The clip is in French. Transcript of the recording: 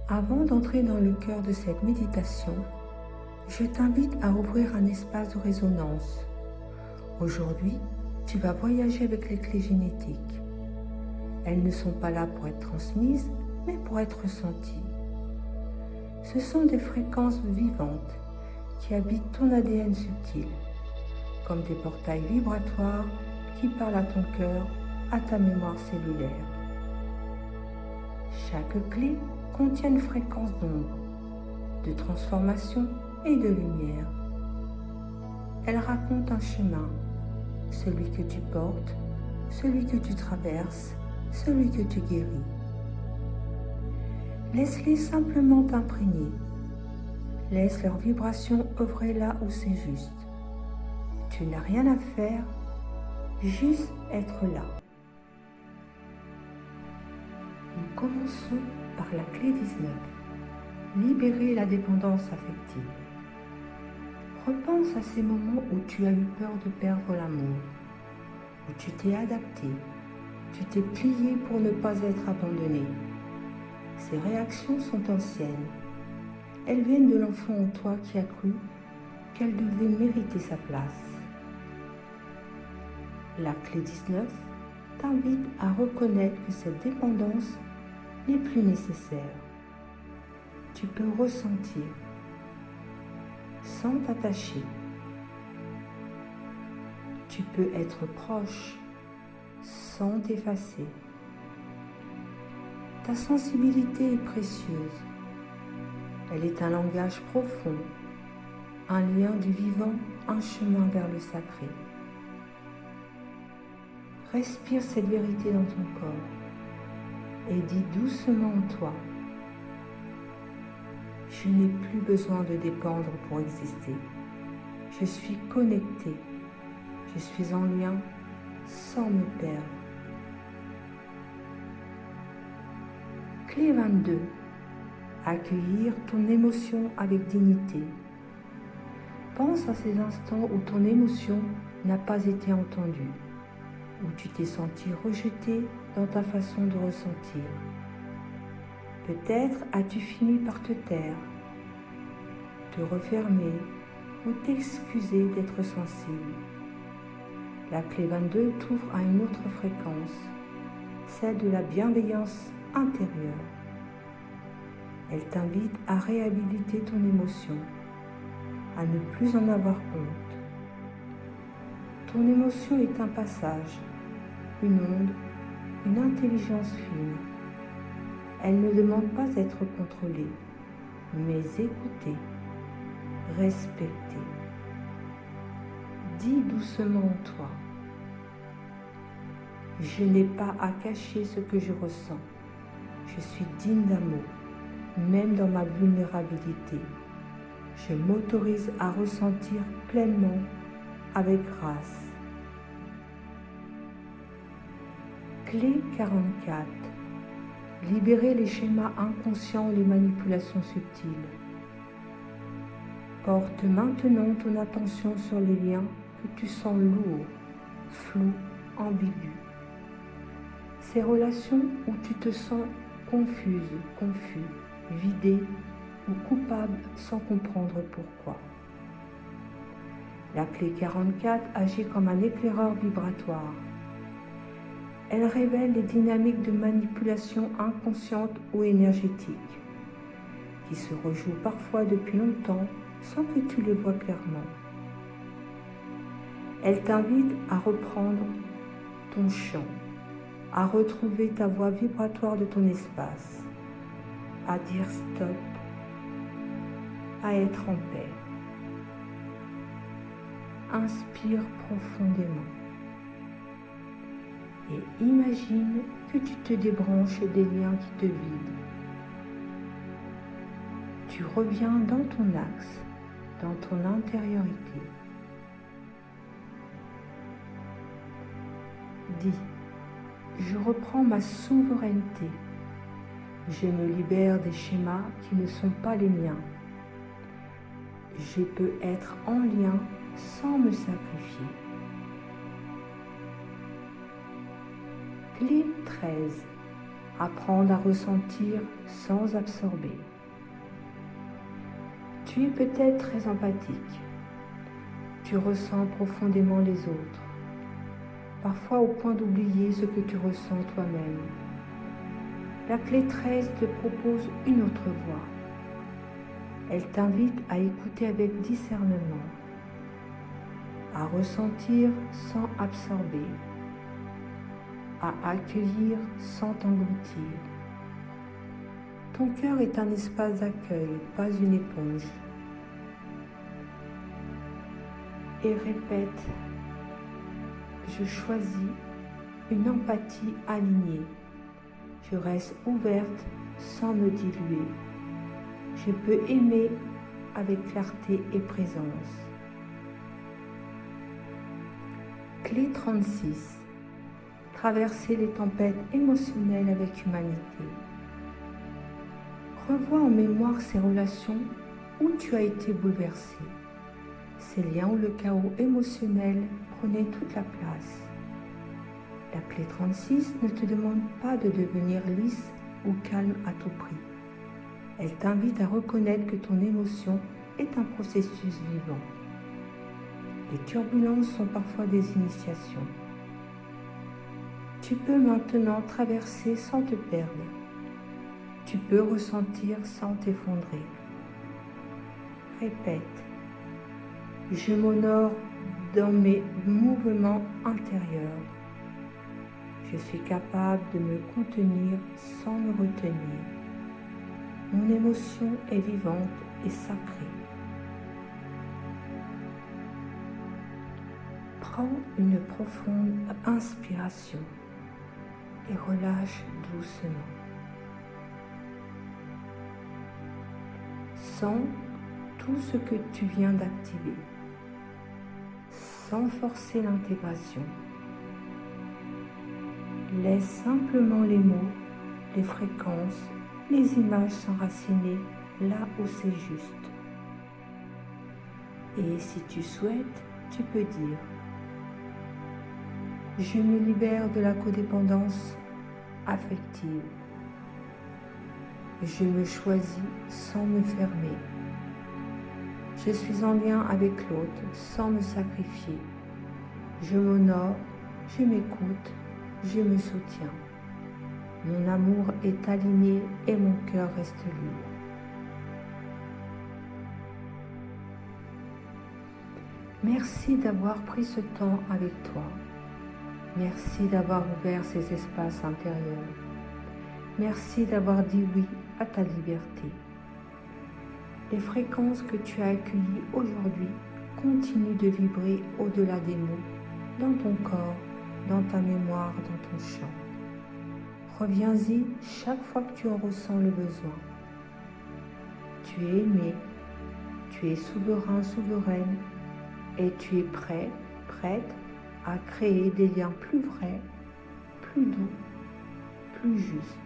Avant d'entrer dans le cœur de cette méditation, je t'invite à ouvrir un espace de résonance. Aujourd'hui, tu vas voyager avec les clés génétiques. Elles ne sont pas là pour être transmises, mais pour être ressenties. Ce sont des fréquences vivantes qui habitent ton ADN subtil, comme des portails vibratoires qui parlent à ton cœur, à ta mémoire cellulaire. Chaque clé contient une fréquence d'ombre, de transformation et de lumière. Elle raconte un chemin, celui que tu portes, celui que tu traverses, celui que tu guéris. Laisse-les simplement t'imprégner. Laisse leur vibration œuvrer là où c'est juste. Tu n'as rien à faire, juste être là. Nous commençons par la clé 19. Libérer la dépendance affective. Repense à ces moments où tu as eu peur de perdre l'amour, où tu t'es adapté, tu t'es plié pour ne pas être abandonné. Ces réactions sont anciennes. Elles viennent de l'enfant en toi qui a cru qu'elle devait mériter sa place. La clé 19 t'invite à reconnaître que cette dépendance n'est plus nécessaire. Tu peux ressentir sans t'attacher. Tu peux être proche sans t'effacer. Ta sensibilité est précieuse. Elle est un langage profond, un lien du vivant, un chemin vers le sacré. Respire cette vérité dans ton corps et dis doucement en toi: je n'ai plus besoin de dépendre pour exister. Je suis connecté. Je suis en lien sans me perdre. Clé 22. Accueillir ton émotion avec dignité. Pense à ces instants où ton émotion n'a pas été entendue, où tu t'es senti rejeté dans ta façon de ressentir. Peut-être as-tu fini par te taire, te refermer ou t'excuser d'être sensible. La clé 22 t'ouvre à une autre fréquence, celle de la bienveillance intérieure. Elle t'invite à réhabiliter ton émotion, à ne plus en avoir honte. Ton émotion est un passage, une onde, une intelligence fine. Elle ne demande pas d'être contrôlée, mais écoutée, respectée. Dis doucement en toi: je n'ai pas à cacher ce que je ressens. Je suis digne d'amour, même dans ma vulnérabilité. Je m'autorise à ressentir pleinement, avec grâce. Clé 44. Libérer les schémas inconscients et les manipulations subtiles. Porte maintenant ton attention sur les liens que tu sens lourds, flous, ambigus. Ces relations où tu te sens confuse, confus, vidé ou coupable sans comprendre pourquoi. La clé 44 agit comme un éclaireur vibratoire. Elle révèle les dynamiques de manipulation inconsciente ou énergétique qui se rejouent parfois depuis longtemps sans que tu les vois clairement. Elle t'invite à reprendre ton champ, à retrouver ta voie vibratoire de ton espace, à dire stop, à être en paix. Inspire profondément et imagine que tu te débranches des liens qui te vident. Tu reviens dans ton axe, dans ton intériorité. Dis: je reprends ma souveraineté. Je me libère des schémas qui ne sont pas les miens. Je peux être en lien sans me sacrifier. Clé 13. Apprendre à ressentir sans absorber. Tu es peut-être très empathique. Tu ressens profondément les autres, parfois au point d'oublier ce que tu ressens toi-même. La clé 13 te propose une autre voie. Elle t'invite à écouter avec discernement, à ressentir sans absorber, à accueillir sans t'engloutir. Ton cœur est un espace d'accueil, pas une éponge. Et répète, je choisis une empathie alignée. Je reste ouverte sans me diluer. Je peux aimer avec clarté et présence. Clé 36. Traverser les tempêtes émotionnelles avec humanité. Revois en mémoire ces relations où tu as été bouleversé. Ces liens où le chaos émotionnel prenait toute la place. La clé 36 ne te demande pas de devenir lisse ou calme à tout prix. Elle t'invite à reconnaître que ton émotion est un processus vivant. Les turbulences sont parfois des initiations. Tu peux maintenant traverser sans te perdre. Tu peux ressentir sans t'effondrer. Répète. Je m'honore dans mes mouvements intérieurs. Je suis capable de me contenir sans me retenir. Mon émotion est vivante et sacrée. Prends une profonde inspiration et relâche doucement. Sens tout ce que tu viens d'activer, sans forcer l'intégration. Laisse simplement les mots, les fréquences, les images s'enraciner là où c'est juste. Et si tu souhaites, tu peux dire « Je me libère de la codépendance affective. Je me choisis sans me fermer. Je suis en lien avec l'autre sans me sacrifier. Je m'honore, je m'écoute, je me soutiens. Mon amour est aligné et mon cœur reste libre. » Merci d'avoir pris ce temps avec toi. Merci d'avoir ouvert ces espaces intérieurs. Merci d'avoir dit oui à ta liberté. Les fréquences que tu as accueillies aujourd'hui continuent de vibrer au-delà des mots, dans ton corps, dans ta mémoire, dans ton champ. Reviens-y chaque fois que tu en ressens le besoin. Tu es aimé, tu es souverain, souveraine, et tu es prêt, prête à créer des liens plus vrais, plus doux, plus justes.